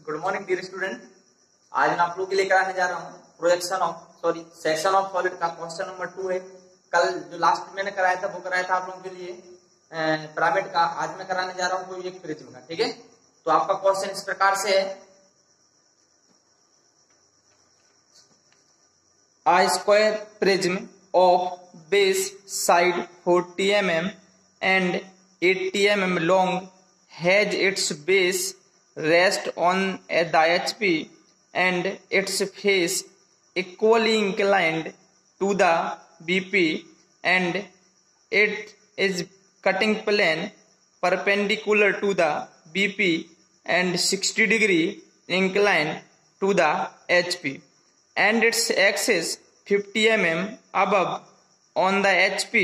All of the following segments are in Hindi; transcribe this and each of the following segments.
Good morning dear student. आज मैं आप लोग के लिए कराने जा रहा हूँ सेक्शन ऑफ सॉलिड का क्वेश्चन नंबर 2 है। कल जो लास्ट मैंने कराया था वो कराया था आप लोगों के लिए पिरामिड का। आज मैं कराने जा रहा हूँ कोई एक प्रिज्म का। ठीक है, तो आपका क्वेश्चन इस प्रकार से है, A square prism of base side 40 mm and 80 mm long has its base rest on the HP and its face equally inclined to the BP and it is cutting plane perpendicular to the BP and 60 degree inclined to the HP and its axis 50 mm above on the HP.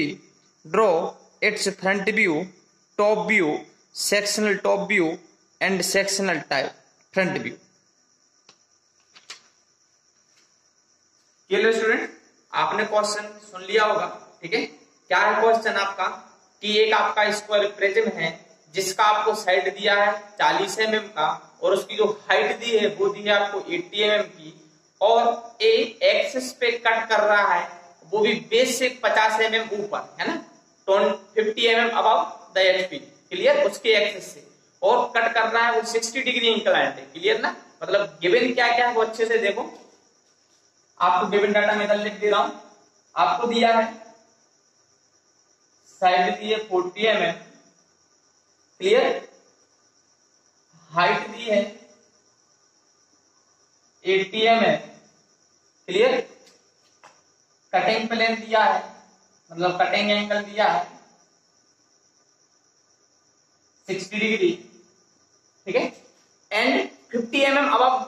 Draw its front view, top view, sectional top view and sectional front view. चलिए स्टूडेंट, आपने क्वेश्चन सुन लिया होगा। ठीक है, क्या है क्वेश्चन आपका कि एक आपका स्क्वायर प्रिज्म है जिसका आपको साइड दिया है 40 mm का और उसकी जो हाइट दी है वो दी है आपको 80 mm की और ए एक्सिस पे कट कर रहा है वो भी बेस से 50 mm ऊपर है ना, 50 mm above the HP. Clear, उसके एक्सिस से और कट कर रहा है वो 60 डिग्री इंक्लाइंड है। क्लियर ना, मतलब गिवन क्या क्या है वो अच्छे से देखो। आपको गिवन डाटा में लिख दे रहा हूं। आपको दिया है साइड दी है 40 mm, क्लियर, हाइट दी है 80 mm, क्लियर, कटिंग प्लेन दिया है मतलब कटिंग एंगल दिया है 60 डिग्री। ठीक है, and 50 mm above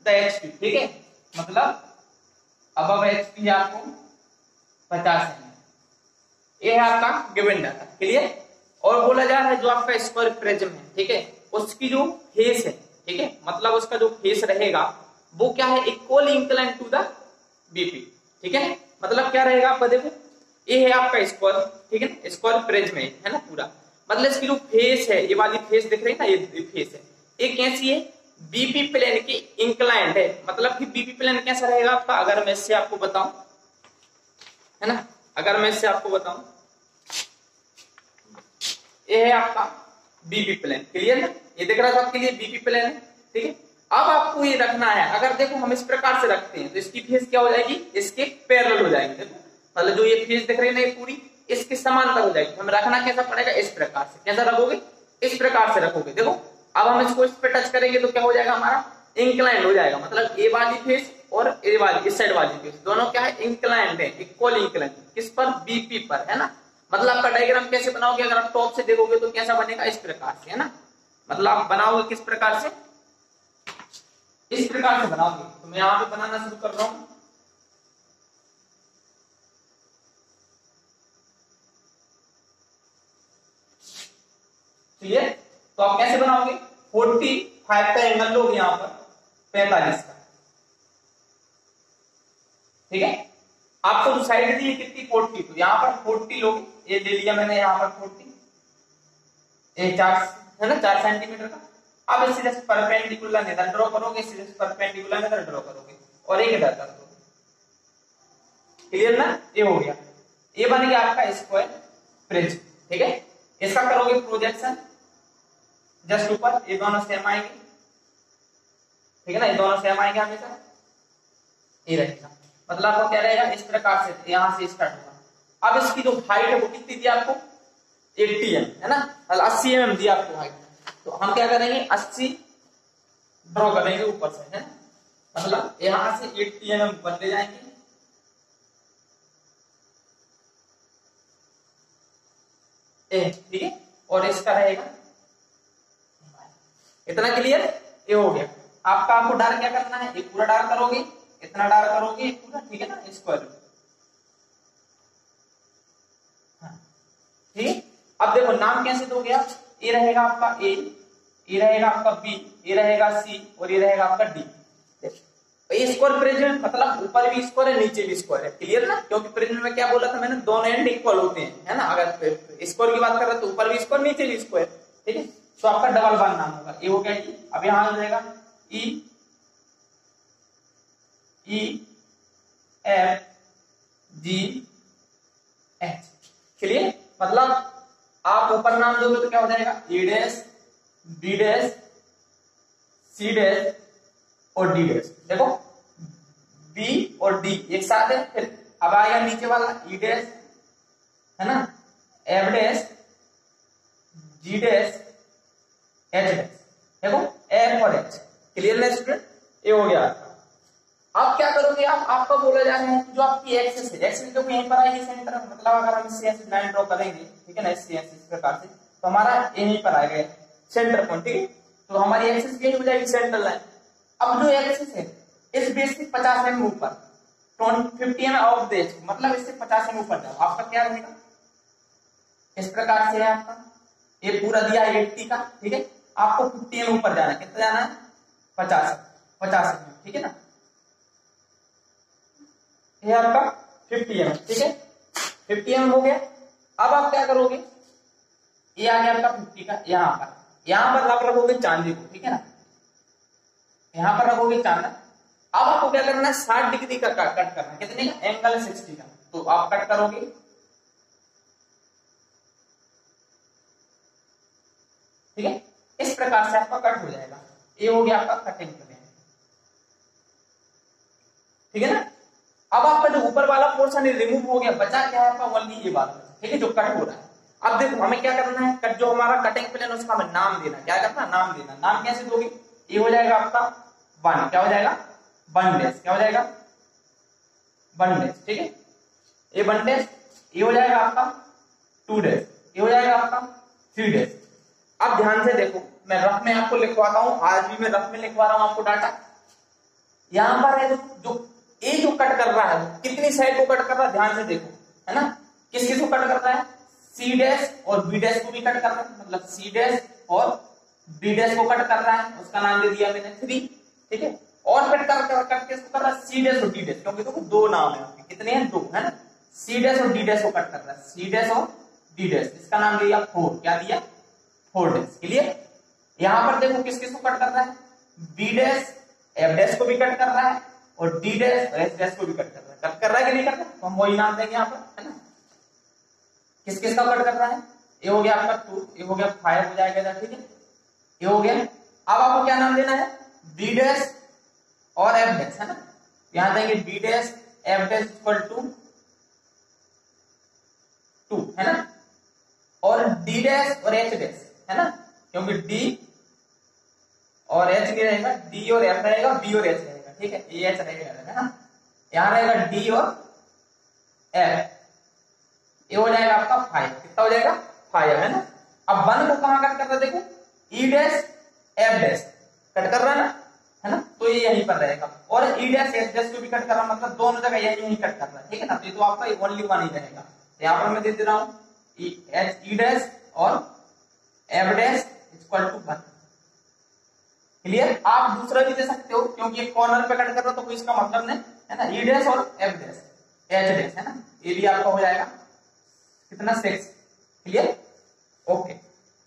the HP. ठीक है, मतलब अबव एचपी आपको 50 mm। ये है आपका गिवन डाटा। क्लियर, और बोला जा रहा है जो आपका स्क्वायर प्रिज्म है, ठीक है, उसकी जो फेस है, ठीक है, मतलब उसका जो फेस रहेगा वो क्या है, equal incline to the BP. ठीक है, मतलब क्या रहेगा आपका, देखो ये है आपका स्क्वायर, ठीक है, स्क्वायर प्रिज्म है ना पूरा, मतलब इसकी जो फेस है, ये वाली फेस दिख रही है ना, ये फेस है, ये कैसी है, बीपी प्लेन की इंक्लाइंड है। मतलब कि बीपी प्लेन कैसा रहेगा आपका, अगर मैं इससे आपको बताऊं, है ना, अगर मैं इससे आपको बताऊं, ये है आपका बीपी प्लेन। क्लियर ना, ये दिख रहा था आपके लिए बीपी प्लेन है। ठीक है, अब आपको ये रखना है, अगर देखो हम इस प्रकार से रखते हैं तो इसकी फेस क्या हो जाएगी, इसके पैरेलल हो जाएगी। देखो मतलब जो ये फेस दिख रही है ना, ये पूरी इसके समांतर हो जाएगी। हम रखना कैसा पड़ेगा, इस प्रकार से। कैसा रखोगे, इस प्रकार से रखोगे। देखो अब हम इसको इस पे टच करेंगे तो क्या हो जाएगा, हमारा इंक्लाइंड हो जाएगा। मतलब ए वाली फेस और ए वाली, इस साइड वाली फेस दोनों क्या है, इंक्लाइंड है, इक्वल इंक्लाइंड। किस पर, बीपी पर, है ना। मतलब आपका डायग्राम कैसे बनाओगे, अगर आप टॉप से देखोगे तो कैसा बनेगा, इस प्रकार से, है ना। मतलब आप बनाओगे किस प्रकार से, इस प्रकार से बनाओगे। तो मैं यहां पे बनाना शुरू कर रहा हूं। क्लियर, तो आप कैसे बनाओगे, 45 का एंगल लोगे यहां पर 45 का। ठीक है, आपको जो साइड दी है कितनी, 40, तो यहां पर 40 लोगे। ये ले लिया मैंने यहां पर 40, ये 4 है ना, 4 सेंटीमीटर का। अब इसे जस्ट परपेंडिकुलर इधर ड्रॉ करोगे, इसे जस्ट परपेंडिकुलर इधर ड्रॉ करोगे और एक इधर कर दोगे। क्लियर ना, ये हो गया, ये बन गया आपका स्क्वायर प्रिज्म। ठीक है, इसका करोगे प्रोजेक्शन जस्ट ऊपर, ये दोनों सेम आएंगे। ठीक है ना, ये दोनों सेम आएंगे हमेशा, ये रहेगा। मतलब आपको क्या रहेगा, इस प्रकार से यहां से स्टार्ट होगा। अब इसकी जो हाइट है वो कितनी दी आपको, 80 mm, है ना, 80 mm दी आपको हाइट। तो हम क्या करेंगे, 80 ड्रॉ करेंगे ऊपर से, है ना, मतलब यहां से 80 mm ऊपर ले जाएंगे। ठीक है, और इसका रहेगा इतना। क्लियर, ये हो गया आपका। आपको डार्क क्या करना है, ये पूरा डार्क करोगे, इतना डार्क करोगे पूरा, ठीक है ना, स्क्वायर। ठीक है, अब देखो नाम कैसे दोगे आप, ये रहेगा आपका ए, ये रहेगा आपका बी, ये रहेगा सी और ये रहेगा आपका डी। ये स्क्वायर प्रिज्म मतलब ऊपर भी स्क्वायर है, नीचे भी स्क्वायर है। क्लियर ना, क्योंकि प्रिज्म में क्या बोला था मैंने, दोनों एंड इक्वल होते हैं, है ना। अगर स्क्वायर की बात कर रहे तो ऊपर भी स्क्वायर नीचे भी स्क्वायर। ठीक है, तो आपका डबल बार नाम होगा, ये हो गया। अब यहां हो जाएगा ई ई एफ जी एच। चलिए मतलब आप ऊपर नाम दोगे तो क्या हो जाएगा, A dash B dash C dash और डी डैश। देखो बी और डी एक साथ है, फिर अब आएगा नीचे वाला ई डैश है ना, एफ डैश जी डैश एच डैश। देखो एफ और एच। क्लियर ना स्टूडेंट, ये हो गया आपका। अब क्या करोगे आप, आपका बोला जा रहा है जो आपकी एक्सिस है, एक्सिस जो यहीं पर आएगी सेंटर, मतलब अगर हम इससे ऐसे लाइन ड्रॉ करेंगे, ठीक है ना, इससे ऐसे इस प्रकार से, तो हमारा यहीं पर आएगा सेंटर पॉइंट, ठीक है। तो हमारी एक्सिस यही हो जाएगी सेंटर लाइन। अब जो एक्सिस है इस बेस से 50 mm ऊपर, 50 mm ऑफ बेस, मतलब इससे 50 mm ऊपर जाओ, आपका क्या रहेगा, इस प्रकार से है आपका। ये पूरा दिया 80 का, ठीक है। आपको 50 mm ऊपर जाना है, कितना जाना है, 50 mm, ठीक है ना। ये आपका 50 mm, ठीक है, 50 mm हो गया। अब आप क्या करोगे, ये आ गया आपका 50 का, यहाँ पर आप रखोगे चांदी को, ठीक है ना, यहाँ पर रखोगे चांदा। अब आपको क्या करना है, 60 डिग्री का कट करना है, कितने का, एंगल 60 का। तो आप कट करोगे, ठीक है, इस प्रकार से आपका कट हो जाएगा। ये हो गया आपका कटिंग प्लेन, ठीक है ना। अब आपका जो ऊपर वाला पोर्शन रिमूव हो गया, बचा क्या है आपका, ओनली ये वाला, ठीक है, जो कट हो रहा है। अब देखो हमें क्या करना है, कट जो हमारा कटिंग प्लेन उसका हमें नाम देना, क्या करना, नाम देना। नाम कैसे दोगे, ये हो जाएगा आपका 1, क्या हो जाएगा, 1 डैश, क्या हो जाएगा, 1 डैश, ठीक है, ये 1 डैश। ये हो जाएगा आपका 2 डैश, ये हो जाएगा आपका 3 डैश। अब ध्यान से देखो, मैं रफ में आपको लिखवाता हूं, आज भी मैं रफ में लिखवा रहा हूं आपको डाटा। यहां पर है जो ए जो कट कर रहा है, कितनी साइड को कट कर रहा है, ध्यान से देखो, है ना, किस किस को कट कर रहा है, सी डैश और बी डैश को भी कट कर रहा है, मतलब सी डैश और बी डैश को कट कर रहा है, उसका नाम दे दिया मैंने 3, ठीक है। और फिर कट किसको कर रहा है, सी डैश और डी डैश, क्योंकि देखो 2 नाम है आपके, कितने हैं, 2, है ना। सी डैश और डी डैश को कट कर रहा है, सी डैश और डी डैश, इसका नाम दिया 4, क्या दिया, 4 डैश। क्लियर। यहां पर देखो किस किस को कट कर रहा है, बी डैश एफ डैश को भी कट कर रहा है और डी डैश और एच डैश को भी कट कर रहा है। कट कर रहा है कि नहीं कर रहा है, तो हम वही नाम देंगे यहाँ पर, है ना। किस किस का कट कर रहा है, ये हो गया आपका 2, ये हो गया 5 हो जाएगा, ठीक है, ये हो गया। अब आपको क्या नाम देना है, बी डैश और एफ डैश, है ना। यहां देंगे B dash F dash equal to 2, है ना, और डी डैश और एच डैश, है ना, क्योंकि डी और एच नहीं रहेगा, डी और एफ रहेगा, बी और एच रहेगा, ठीक है, ये एच रहेगा, है ना। यहां रहेगा डी और एफ, ये हो जाएगा आपका 5, कितना हो जाएगा, 5, है ना। अब 1 को कहां कट कर रहा है, देखो ई डैश एफ डैश कट कर रहा है ना, है ना, तो ये यहीं पर रहेगा। और ई डैश एफ डैश को भी कट कर रहा है, मतलब दोनों जगह यहीं कट कर रहा है, ठीक है ना। तो ये तो आपका ओनली 1 ही रहेगा। यहाँ पर मैं दे रहा हूं ई डैश और F dash equal to 1। Clear. आप दूसरा भी दे सकते हो, क्योंकि एक कॉर्नर पे कट कर रहा तो कोई इसका मतलब नहीं, है ना। ई डैश और एफ डैश एच डैश, है ना, ये भी आपका हो जाएगा कितना, 6। Clear, okay.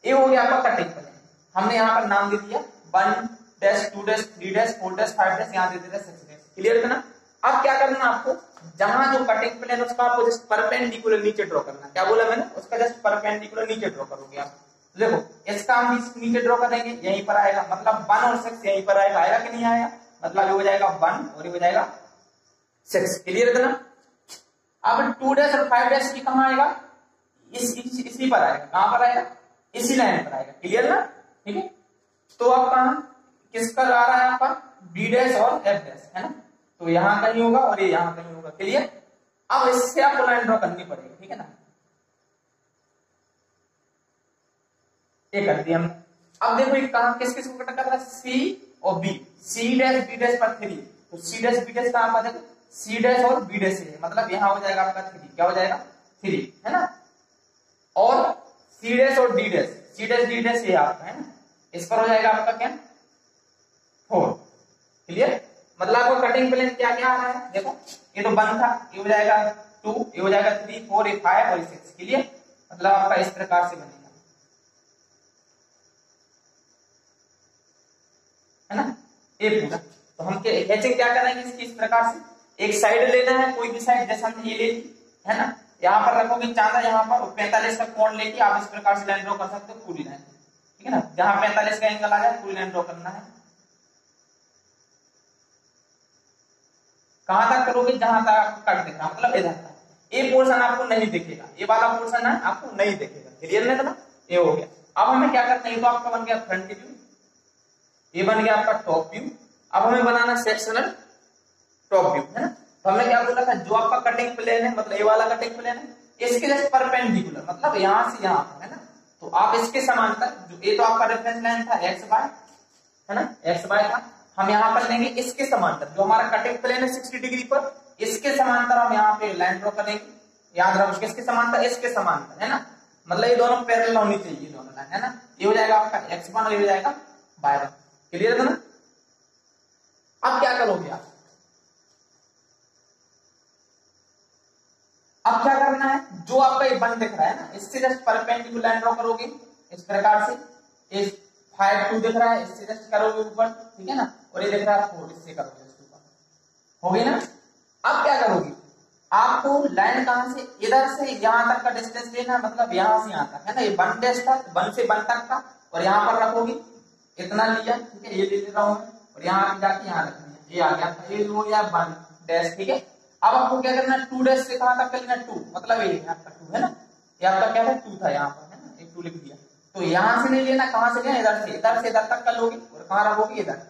ये हो गया आपका कटिंग प्लेन। हमने यहाँ पर नाम दे दिया 1 dash 2 dash 3 dash 4 dash 5 dash, यहाँ दे दिया 6 डैश। क्लियर है ना। अब क्या करना आपको, जहां जो कटिंग प्लेन उसका आपको जस्ट परपेंडिकुलर नीचे ड्रॉ करना। क्या बोला मैंने, उसका जस्ट परपेंडिकुलर नीचे ड्रॉ करोगे आप। देखो इसका हम नीचे ड्रॉ करेंगे, यहीं पर आएगा, मतलब 1 और 6 यहीं पर आएगा, आएगा कि नहीं आएगा, मतलब ये हो जाएगा 1 और ये हो जाएगा 6। क्लियर है ना। अब 2 डैश और 5 डैश की कहां आएगा, इसी पर आएगा, कहां पर आएगा, इसी लाइन पर आएगा। क्लियर ना, ठीक है। तो अब कहां किसका आ रहा है आपका, बी डैश और एफ डैश, है ना, तो यहां कहीं होगा और ये यहां कहीं होगा। क्लियर। अब इससे आपको लाइन ड्रॉ करनी पड़ेगी, ठीक है ना, ये कर दिया हमने। अब देखो ये कहां किस किस को कट कर रहा है, सी और B, C dash B dash पर 3, तो सी डैश बी डैश कहां पर, देखो सी डैश और बी डैश है, मतलब यहां हो जाएगा आपका 3, क्या हो जाएगा 3, है ना। और सी डैश और D dash, C dash D dash ये आपका, है ना, इस पर हो जाएगा आपका क्या 4। क्लियर। मतलब आपको कटिंग प्लेन क्या क्या आ रहा है, देखो ये तो 1 था, ये हो जाएगा 2, ये हो जाएगा 3 4, ये 5 और 6। क्लियर। मतलब आपका इस प्रकार से बनेगा, है ना। ये पूरा। तो हम हैचिंग क्या करेंगे इसकी, इस प्रकार से एक साइड लेना है, कोई भी साइड, जैसे हमने ये ले ली है ना, यहाँ पर रखोगे चांदा, यहाँ पर 45 का कोण लेके आप इस प्रकार से लाइन ड्रॉ कर सकते हो, पूरी लाइन, ठीक है ना। जहां 45 का एंगल आ जाए पूरी लाइन ड्रॉ करना है। कहां तक करोगे, जहां तक आपको कट दिख रहा, मतलब इधर तक। ये पोर्शन आपको नहीं दिखेगा, ये वाला पोर्शन है आपको नहीं दिखेगा, क्लियर है ना। ये हो गया। अब हमें क्या करना है, तो आपका बन गया फ्रंट व्यू, ये बन गया आपका टॉप व्यू। अब हमें बनाना सेक्शनल टॉप व्यू, है ना। तो हमने क्या बोला था, जो आपका कटिंग प्लेन है, मतलब ये वाला कटिंग प्लेन है, इसके जस्ट परपेंडिकुलर, मतलब यहां से यहां पर, है ना। तो आप इसके समांतर, जो ये तो आपका रेफरेंस लाइन था एक्स वाई, है ना, एक्स वाई था, हम यहाँ पर लेंगे इसके समांतर, जो हमारा कटिंग प्लेन है 60 डिग्री पर, इसके समांतर हम यहाँ पे लाइन ड्रॉ करेंगे। याद रखो किसके समांतर, इसके समांतर, है ना, मतलब ये दोनों पैरेलल होनी चाहिए दोनों लाइन, है ना। ये हो जाएगा आपका x1 और ये हो जाएगा y1, क्लियर है ना। अब क्या करोगे आप, अब क्या करना है, जो आपका ये बन दिख रहा है ना, इससे जस्ट परपेंडिकुलर लाइन ड्रॉ करोगे इस प्रकार से। इस 5 2 दिख रहा है, इससे जस्ट करोगे ऊपर, ठीक है ना, और ये दिख रहा है 4, इससे करोगे जस्ट ऊपर, हो गई ना। अब क्या करोगे, आपको लाइन कहां से, इधर से यहां तक का डिस्टेंस लेना है, मतलब यहां से यहां तक, है ना। ये 1 डैश था, 1 से 1 तक का, और यहां पर रखोगे इतना लिया, ठीक है, ये ले रहा हूं, और यहां पे जाके यहां रखना है, ये आ गया, ये हो गया 1 डैश, ठीक है। अब आपको क्या करना है, 2 डैश से कहां तक का लेना, 2, मतलब ये आपका 2 है ना, ये आपका क्या है 2 था यहाँ पर, है ना, एक 2 लिख दिया। तो यहां से नहीं लेना, कहां से लेना, इधर से, इधर से इधर तक का लोगे, और कहां रखोगे इधर,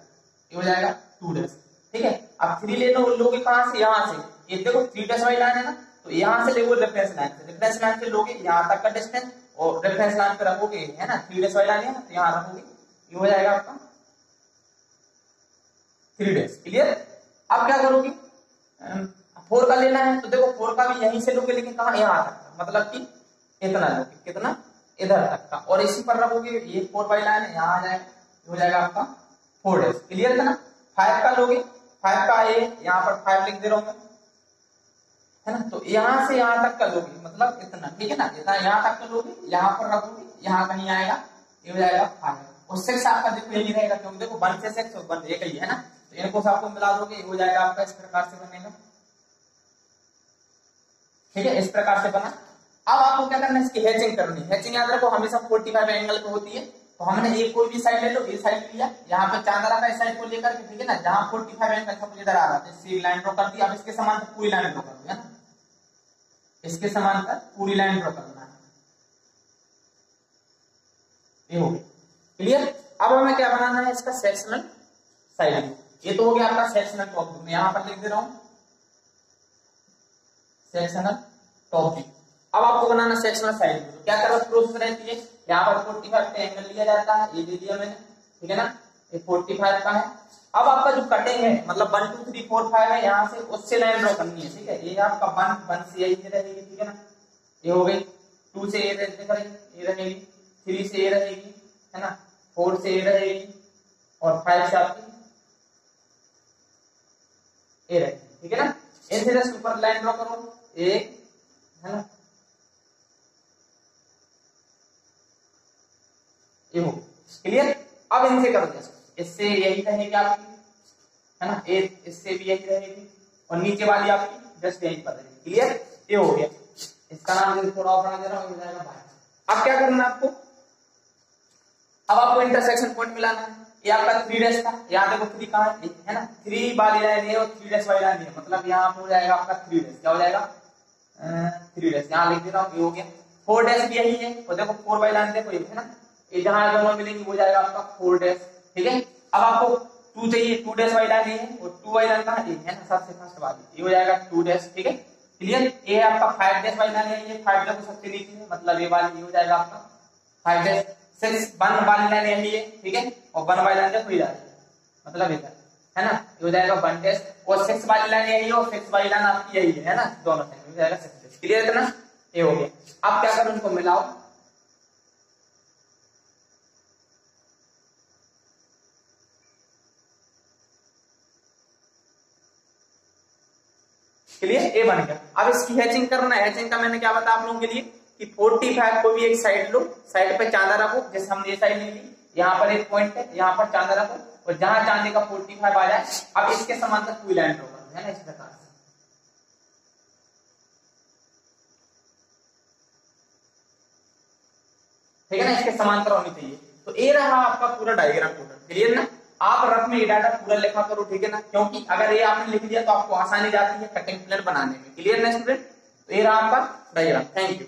ये हो जाएगा 2 डैश, ठीक है। अब 3 लेना लोगे कहां से, यहां से, ये देखो 3 डैश वाली लाइन है ना, तो यहां से लोगे रेफरेंस लाइन से, रेफरेंस लाइन से लोगे यहां तक का डिस्टेंस, और रेफरेंस लाइन पे रखोगे, है ना, 3 डैश वाली लाइन है ना, तो यहां रखोगे, ये हो जाएगा आपका 3 डैश, क्लियर। अब क्या करोगे, 4 का लेना है, तो देखो 4 का भी यहीं से लोगे, लेकिन कहां, यहां तक का, मतलब कि इतना लोगे, कितना, इधर तक का, और इसी पर रखोगे, ये 4 वाली लाइन है, यहां आ जाएगा, ये हो जाएगा आपका 4 डैश, क्लियर है ना। 5 का लोगे, 5 का ये यहाँ पर 5 लिख दे रहा हूं मैं, है ना, तो यहां से यहां तक का लोगे, मतलब इतना, ठीक है ना, इतना यहां तक का लोगे, यहां पर रखोगे, यहां कहीं आएगा, ये हो जाएगा 5, और 6 आपका देखो यही रहेगा, क्योंकि देखो 1 से 6 और 1 एक ही है ना, तो इनको सबको मिला दोगे, ये हो जाएगा आपका इस प्रकार से बनेगा, ठीक है, इस प्रकार से बना। अब आपको क्या करना है, इसकी हैचिंग करनी है। हैचिंग याद रखो हमेशा 45 एंगल पे होती है, तो हमने ये कोई भी साइड ले लो, ये साइड लिया, यहाँ पे चांदा रखा इस साइड को लेकर के, ठीक है ना, जहां 45 एंगल सब इधर आ रहा है, इससे लाइन ड्रॉ कर दी। अब इसके समांतर पूरी लाइन ड्रॉ कर दी, है ना, इसके समांतर पूरी लाइन ड्रॉ करना है, ये हो गया, क्लियर। अब हमें क्या बनाना है, इसका सेक्शनल साइड व्यू। ये तो हो गया आपका सेक्शनल टॉप व्यू, मैं यहां पर लिख दे रहा हूं सेक्शनल टॉप व्यू। अब आपको बनाना सेक्शनल साइड व्यू, क्या करो प्रोसेस रहती है, यहाँ पर 45 का एंगल लिया जाता है, ये दे दिया मैंने, ठीक है ना, ये 45 का है। अब आपका जो कटिंग है, मतलब 1 2 3 4 5 है, यहाँ से उससे लाइन ड्रॉ करनी है, ठीक है। ये आपका 1 से यही रहेगी, ठीक है ना, ये हो गई, 2 से ये रहेगी, 3 से ये रहेगी, है ना, 4 से ये रहेगी, और 5 से आपकी ये रहेगी, ठीक है ना। इनसे जस्ट ऊपर लाइन ड्रॉ करो, एक, है ना, ये हो क्लियर। अब इनसे करो जैसे, इससे यही रहेगी आपकी, है ना, एक इससे भी यही रहेगी, और नीचे वाली आपकी जस्ट यही पर रहेगी, क्लियर। ये हो गया, इसका नाम थोड़ा और बना दे रहा हूं, हो जाएगा बाहर। अब क्या करना है आपको, अब आपको इंटरसेक्शन पॉइंट मिलाना है। ये आपका 3 डैश था, यहाँ देखो 3 कहां है ना, 3 वाली लाइन है और 3 डैश वाली लाइन है, मतलब यहाँ पे हो जाएगा आपका 3 डैश, क्या हो जाएगा 3 डैश, यहाँ लिख दे रहा हूँ, ये हो गया। 4 डैश भी यही है, और देखो 4 वाली लाइन देखो, है ना, ये जहां दोनों मिलेंगे हो जाएगा आपका 4 डैश, ठीक है। अब आपको 2 चाहिए, 2 डैश वाली लाइन है, और 2 वाली लाइन कहां है ना, सबसे फर्स्ट वाली, ये हो जाएगा 2 डैश, ठीक है, क्लियर। ये आपका 5 डैश वाली लाइन है, ये 5 डैश सबसे नीचे है, मतलब ये वाली, ये हो जाएगा आपका 5 डैश। 6 1 वाली लाइन यही है, ठीक है, और 1 वाली लाइन देखो इधर, मतलब इधर, है ना, ये हो जाएगा 1 डैश, और 6 वाली लाइन यही है, और 6 वाली लाइन आपकी यही है ना, दोनों साइड हो जाएगा 6 डैश, क्लियर है ना, ये हो गया। अब क्या करो, उनको मिलाओ, क्लियर, ये बन गया। अब इसकी हैचिंग करना है। हैचिंग का मैंने क्या बताया आप लोगों के लिए कि 45 को भी एक साइड लो, साइड पे चांदा रखो, जैसे हमने ये साइड ले ली, यहाँ पर एक पॉइंट है, यहाँ पर चांदा रखो, और जहां चांदी का 45 आ जाए, अब इसके समांतर कोई लाइन ड्रॉ कर दो, है ना, इस प्रकार से। ठीक है ना, इसके समांतर होनी चाहिए। तो ये रहा आपका पूरा डायग्राम टोटल, क्लियर ना। आप रफ में ये डाटा पूरा लिखा करो, ठीक है ना, क्योंकि अगर ये आपने लिख दिया तो आपको आसानी जाती है कटिंग प्लान बनाने में, क्लियर ना स्टूडेंट। तो ये रहा आपका डायग्राम। Thank you.